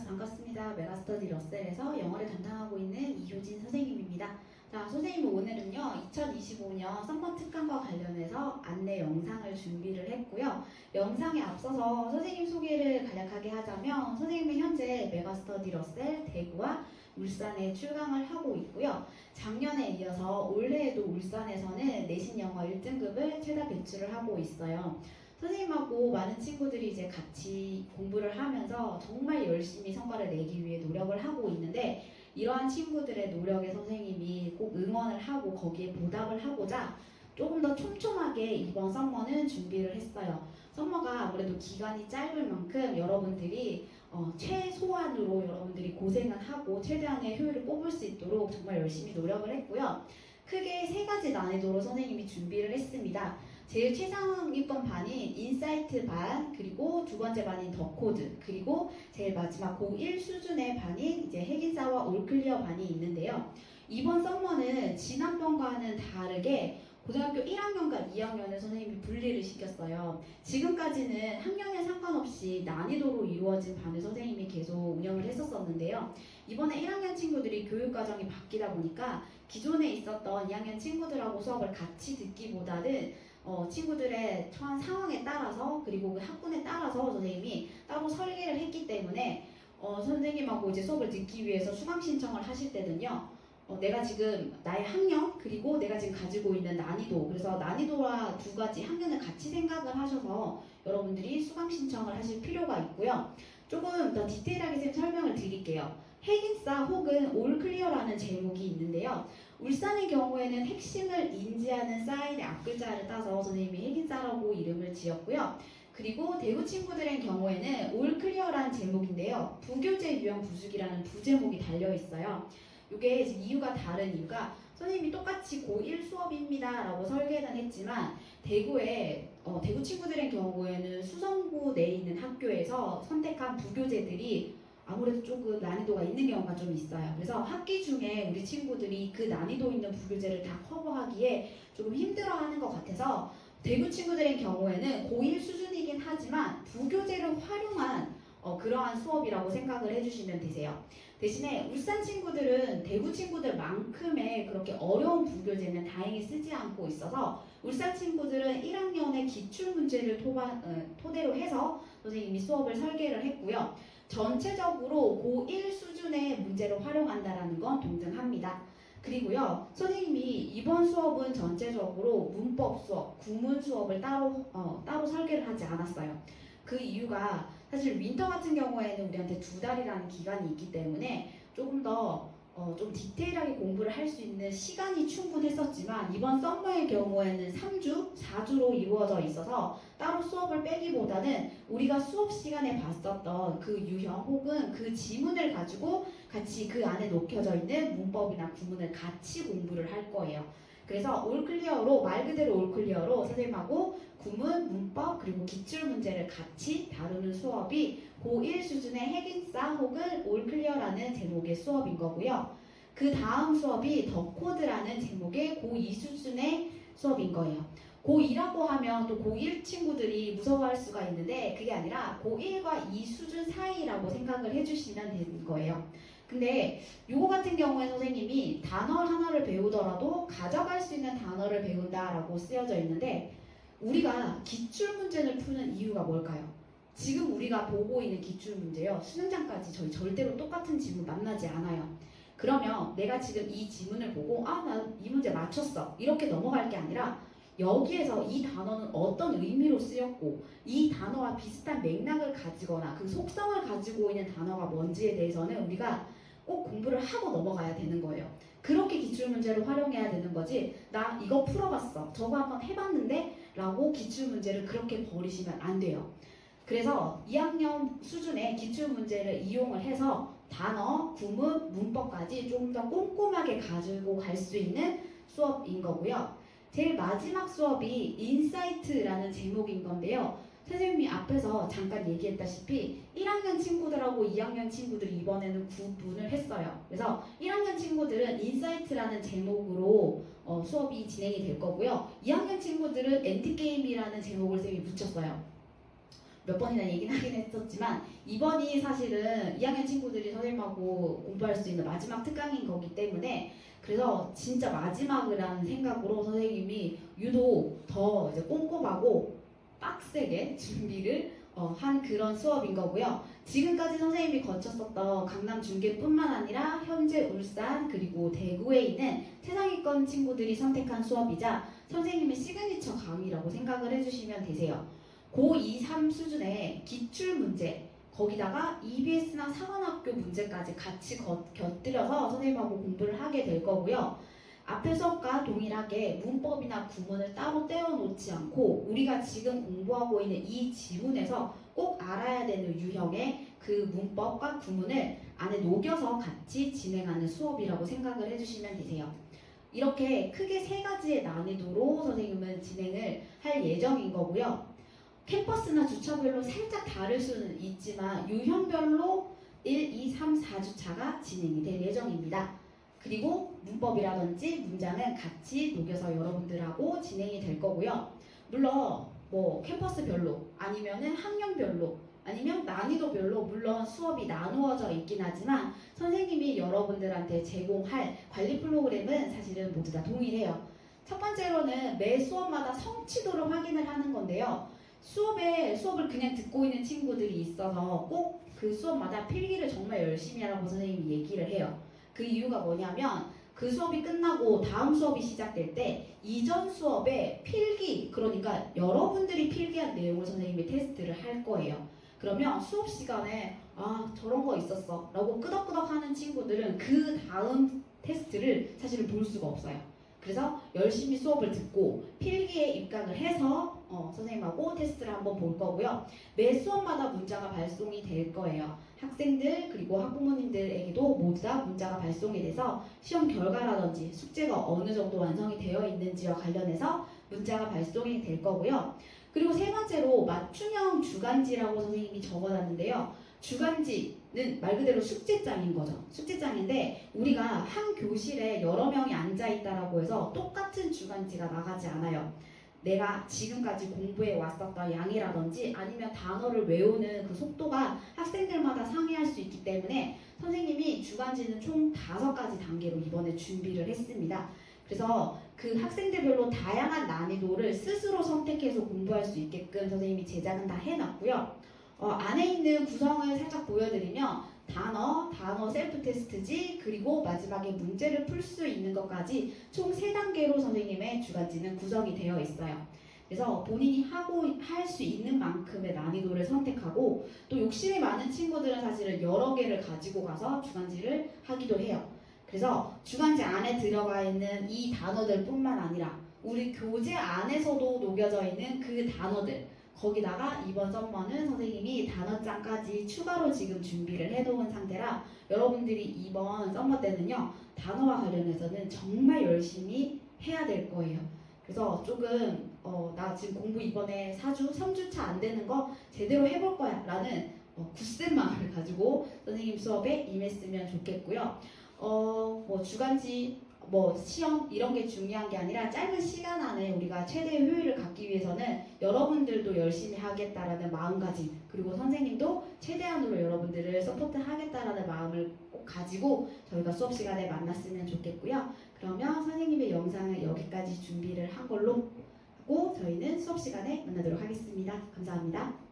반갑습니다. 메가스터디 러셀에서 영어를 담당하고 있는 이효진 선생님입니다. 자, 선생님은 오늘은요 2025년 썸머 특강과 관련해서 안내 영상을 준비를 했고요. 영상에 앞서서 선생님 소개를 간략하게 하자면, 선생님은 현재 메가스터디 러셀 대구와 울산에 출강을 하고 있고요. 작년에 이어서 올해에도 울산에서는 내신 영어 1등급을 최다 배출을 하고 있어요. 선생님하고 많은 친구들이 이제 같이 공부를 하면서 정말 열심히 성과를 내기 위해 노력을 하고 있는데, 이러한 친구들의 노력에 선생님이 꼭 응원을 하고 거기에 보답을 하고자 조금 더 촘촘하게 이번 썸머는 준비를 했어요. 썸머가 아무래도 기간이 짧을 만큼 여러분들이 최소한으로 여러분들이 고생을 하고 최대한의 효율을 뽑을 수 있도록 정말 열심히 노력을 했고요. 크게 3가지 난이도로 선생님이 준비를 했습니다. 제일 최상위권 반인 인사이트 반, 그리고 두 번째 반인 더 코드, 그리고 제일 마지막 고1 수준의 반인 이제 핵인싸와 올클리어 반이 있는데요. 이번 썸머는 지난번과는 다르게 고등학교 1학년과 2학년을 선생님이 분리를 시켰어요. 지금까지는 학년에 상관없이 난이도로 이루어진 반을 선생님이 계속 운영을 했었는데요. 이번에 1학년 친구들이 교육과정이 바뀌다 보니까 기존에 있었던 2학년 친구들하고 수업을 같이 듣기보다는 친구들의 처한 상황에 따라서, 그리고 그 학군에 따라서 선생님이 따로 설계를 했기 때문에 선생님하고 이제 수업을 듣기 위해서 수강 신청을 하실 때는요, 내가 지금 나의 학년, 그리고 내가 지금 가지고 있는 난이도, 그래서 난이도와 2가지 학년을 같이 생각을 하셔서 여러분들이 수강 신청을 하실 필요가 있고요. 조금 더 디테일하게 설명을 드릴게요. 핵인싸 혹은 올클리어라는 제목이 있는데요. 울산의 경우에는 핵심을 인지하는 사인의 앞글자를 따서 선생님이 핵인싸라고 이름을 지었고요. 그리고 대구 친구들의 경우에는 올클리어라는 제목인데요. 부교재 유형 부수기라는 부제목이 달려있어요. 이게 이유가 다른 이유가, 선생님이 똑같이 고1 수업입니다 라고 설계는 했지만 대구 친구들의 경우에는 수성구 내에 있는 학교에서 선택한 부교재들이 아무래도 조금 난이도가 있는 경우가 좀 있어요. 그래서 학기 중에 우리 친구들이 그 난이도 있는 부교재를 다 커버하기에 조금 힘들어하는 것 같아서 대구 친구들의 경우에는 고1 수준이긴 하지만 부교재를 활용한 그러한 수업이라고 생각을 해주시면 되세요. 대신에 울산 친구들은 대구 친구들만큼의 그렇게 어려운 부교재는 다행히 쓰지 않고 있어서 울산 친구들은 1학년의 기출문제를 토대로 해서 선생님이 수업을 설계를 했고요. 전체적으로 고1 수준의 문제를 활용한다는 건 동등합니다. 그리고요, 선생님이 이번 수업은 전체적으로 문법 수업, 구문 수업을 따로 설계를 하지 않았어요. 그 이유가 사실 윈터 같은 경우에는 우리한테 2달이라는 기간이 있기 때문에 조금 더 좀 디테일하게 공부를 할 수 있는 시간이 충분했었지만, 이번 썸머의 경우에는 3주, 4주로 이루어져 있어서 따로 수업을 빼기보다는 우리가 수업 시간에 봤었던 그 유형 혹은 그 지문을 가지고 같이 그 안에 녹혀져 있는 문법이나 구문을 같이 공부를 할 거예요. 그래서 올클리어로, 말 그대로 올클리어로 선생님하고 구문, 문법, 그리고 기출문제를 같이 다루는 수업이 고1 수준의 핵인싸 혹은 올클리어라는 제목의 수업인 거고요. 그 다음 수업이 더 코드라는 제목의 고2 수준의 수업인 거예요. 고2라고 하면 또 고1 친구들이 무서워할 수가 있는데, 그게 아니라 고1과 2 수준 사이라고 생각을 해주시면 되는 거예요. 근데 요거 같은 경우에 선생님이 단어 하나를 배우더라도 가져갈 수 있는 단어를 배운다라고 쓰여져 있는데, 우리가 기출문제를 푸는 이유가 뭘까요? 지금 우리가 보고 있는 기출문제요, 수능장까지 저희 절대로 똑같은 지문 만나지 않아요. 그러면 내가 지금 이 지문을 보고 나 이 문제 맞췄어 이렇게 넘어갈 게 아니라, 여기에서 이 단어는 어떤 의미로 쓰였고 이 단어와 비슷한 맥락을 가지거나 그 속성을 가지고 있는 단어가 뭔지에 대해서는 우리가 꼭 공부를 하고 넘어가야 되는 거예요. 그렇게 기출문제를 활용해야 되는 거지, 나 이거 풀어봤어, 저거 한번 해봤는데 라고 기출문제를 그렇게 버리시면 안 돼요. 그래서 2학년 수준의 기출문제를 이용을 해서 단어, 구문, 문법까지 조금 더 꼼꼼하게 가지고 갈 수 있는 수업인 거고요. 제일 마지막 수업이 인사이트라는 제목인 건데요. 선생님이 앞에서 잠깐 얘기했다시피 1학년 친구들하고 2학년 친구들이 이번에는 구분을 했어요. 그래서 1학년 친구들은 인사이트라는 제목으로 수업이 진행이 될 거고요. 2학년 친구들은 엔드게임이라는 제목을 선생님이 붙였어요. 몇 번이나 얘기는 하긴 했었지만 이번이 사실은 2학년 친구들이 선생님하고 공부할 수 있는 마지막 특강인 거기 때문에 그래서 진짜 마지막이라는 생각으로 선생님이 유독 더 이제 꼼꼼하고 빡세게 준비를 한 그런 수업인 거고요. 지금까지 선생님이 거쳤었던 강남 중계뿐만 아니라 현재 울산 그리고 대구에 있는 최상위권 친구들이 선택한 수업이자 선생님의 시그니처 강의라고 생각을 해주시면 되세요. 고2, 3 수준의 기출 문제 거기다가 EBS나 상원학교 문제까지 같이 곁들여서 선생님하고 공부를 하게 될 거고요. 앞의 수업과 동일하게 문법이나 구문을 따로 떼어놓지 않고 우리가 지금 공부하고 있는 이 지문에서 꼭 알아야 되는 유형의 그 문법과 구문을 안에 녹여서 같이 진행하는 수업이라고 생각을 해주시면 되세요. 이렇게 크게 세 가지의 난이도로 선생님은 진행을 할 예정인 거고요. 캠퍼스나 주차별로 살짝 다를 수는 있지만 유형별로 1, 2, 3, 4주차가 진행이 될 예정입니다. 그리고 문법이라든지 문장은 같이 녹여서 여러분들하고 진행이 될 거고요. 물론 뭐 캠퍼스별로 아니면은 학년별로 아니면 난이도별로 물론 수업이 나누어져 있긴 하지만 선생님이 여러분들한테 제공할 관리 프로그램은 사실은 모두 다 동일해요. 첫 번째로는 매 수업마다 성취도를 확인을 하는 건데요. 수업을 그냥 듣고 있는 친구들이 있어서 꼭 그 수업마다 필기를 정말 열심히 하라고 선생님이 얘기를 해요. 그 이유가 뭐냐면 그 수업이 끝나고 다음 수업이 시작될 때 이전 수업에 필기, 그러니까 여러분들이 필기한 내용을 선생님이 테스트를 할 거예요. 그러면 수업 시간에 저런 거 있었어 라고 끄덕끄덕 하는 친구들은 그 다음 테스트를 사실은 볼 수가 없어요. 그래서 열심히 수업을 듣고 필기에 입각을 해서 선생님하고 테스트를 한번 볼 거고요. 매 수업마다 문자가 발송이 될 거예요. 학생들 그리고 학부모님들에게도 모두 다 문자가 발송이 돼서 시험 결과라든지 숙제가 어느 정도 완성이 되어 있는지와 관련해서 문자가 발송이 될 거고요. 그리고 세 번째로 맞춤형 주간지라고 선생님이 적어놨는데요. 주간지는 말 그대로 숙제장인 거죠. 숙제장인데 우리가 한 교실에 여러 명이 앉아있다라고 해서 똑같은 주간지가 나가지 않아요. 내가 지금까지 공부해 왔었던 양이라든지 아니면 단어를 외우는 그 속도가 학생들마다 상이할 수 있기 때문에 선생님이 주간지는 총 5가지 단계로 이번에 준비를 했습니다. 그래서 그 학생들별로 다양한 난이도를 스스로 선택해서 공부할 수 있게끔 선생님이 제작은 다 해놨고요. 안에 있는 구성을 살짝 보여드리면 단어 셀프 테스트지 그리고 마지막에 문제를 풀 수 있는 것까지 총 3단계로 선생님의 주간지는 구성이 되어 있어요. 그래서 본인이 할 수 있는 만큼의 난이도를 선택하고 또 욕심이 많은 친구들은 사실은 여러 개를 가지고 가서 주간지를 하기도 해요. 그래서 주간지 안에 들어가 있는 이 단어들 뿐만 아니라 우리 교재 안에서도 녹여져 있는 그 단어들 거기다가 이번 썸머는 선생님이 단어장까지 추가로 지금 준비를 해놓은 상태라 여러분들이 이번 썸머 때는요 단어와 관련해서는 정말 열심히 해야 될 거예요. 그래서 조금 나 지금 공부 이번에 3주차 안 되는 거 제대로 해볼 거야 라는 굳센 마음을 가지고 선생님 수업에 임했으면 좋겠고요. 뭐 주간지 시험 이런 게 중요한 게 아니라 짧은 시간 안에 우리가 최대의 효율을 갖기 위해서는 여러분들도 열심히 하겠다라는 마음가짐 그리고 선생님도 최대한으로 여러분들을 서포트 하겠다라는 마음을 꼭 가지고 저희가 수업 시간에 만났으면 좋겠고요. 그러면 선생님의 영상을 여기까지 준비를 한 걸로 하고 저희는 수업 시간에 만나도록 하겠습니다. 감사합니다.